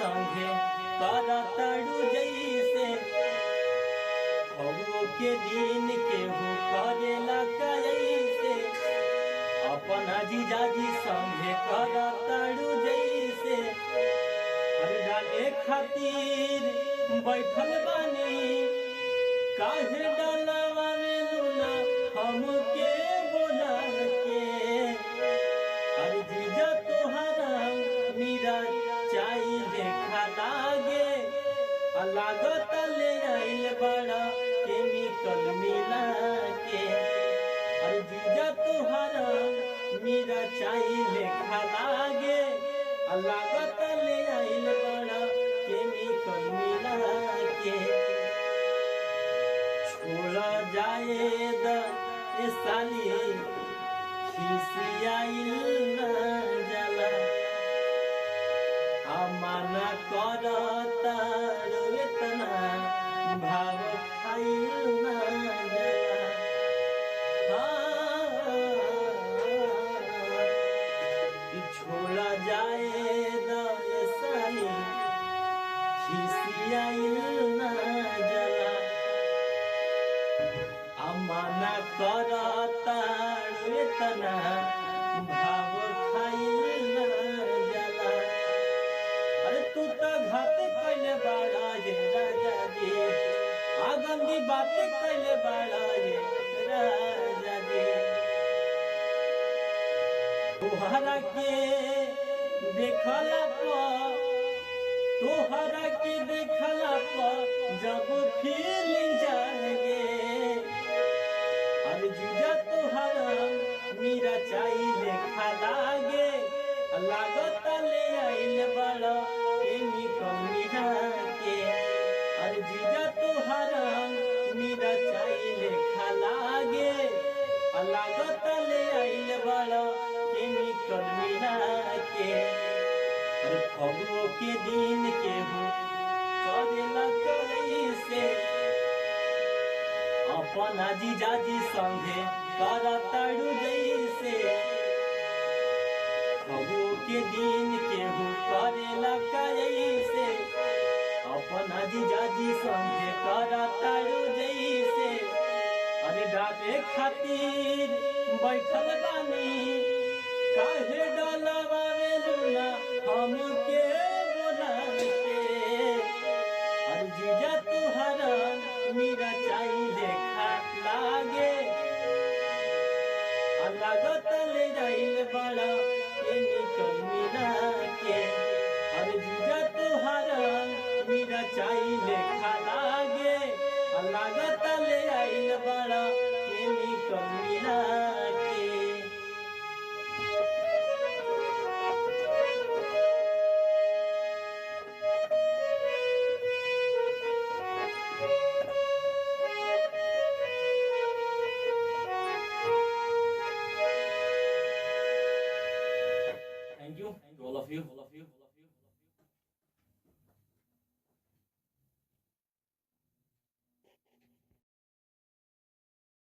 संगे करतड़ू जैसे खबो के दिन केहू करेला कैसे अपना जीजाजी संगे करतड़ू जैसे हर डाले खातिर बैठल बानी काहे डलवा में लूना हमके बोला के हर जीजा तोहरा मेरा चाहिए लागे लागत ले आइल बड़ा केमिकल मिला के हर जीजा तोहरा मेरा चाहिए लागे लागत ले आइल बड़ा केमिकल मिला के छोड़ जाए द साली खिसियाइल न जला माना करता इतना भाव खाइल न जला छोड़ा जाए द साली खिसियाइल न जला माना करता इतना भाव खाइल न जला अरे तू तो घात कैले बाड़ा ये राजा जी आगंदी बात कैले बाड़ा ये राजा जी तोहरा के देखला तोहरा के देखला जब फीलिंग जागे अरे जीजा तोहरा मेरा चाहिए लागे लागत ले आइल बड़ा केमिकल मिला के अरे जीजा तोहरा मेरा चाहिए लागे लागत ले आइल बड़ा केमिकल मिला के अरे फगुओ के दिन केहू करेला कैसे अपना जीजाजी संगे करतड़ू जैसे खबो के दिन केहू करेला कैसे अपना जीजाजी संगे करतड़ू जैसे अरे डाले खातिर बैठल बानी काहे डलवा में लूना हमके बोला के अरे जीजा तोहरा मेरा चाहिए लागे लागत ले जाइल बड़ा केमिकल मिला के अरे जीजा तोहरा मेरा चाहिए लागे लागत ले आइल बड़ा केमिकल मिला के Thank you to all of you.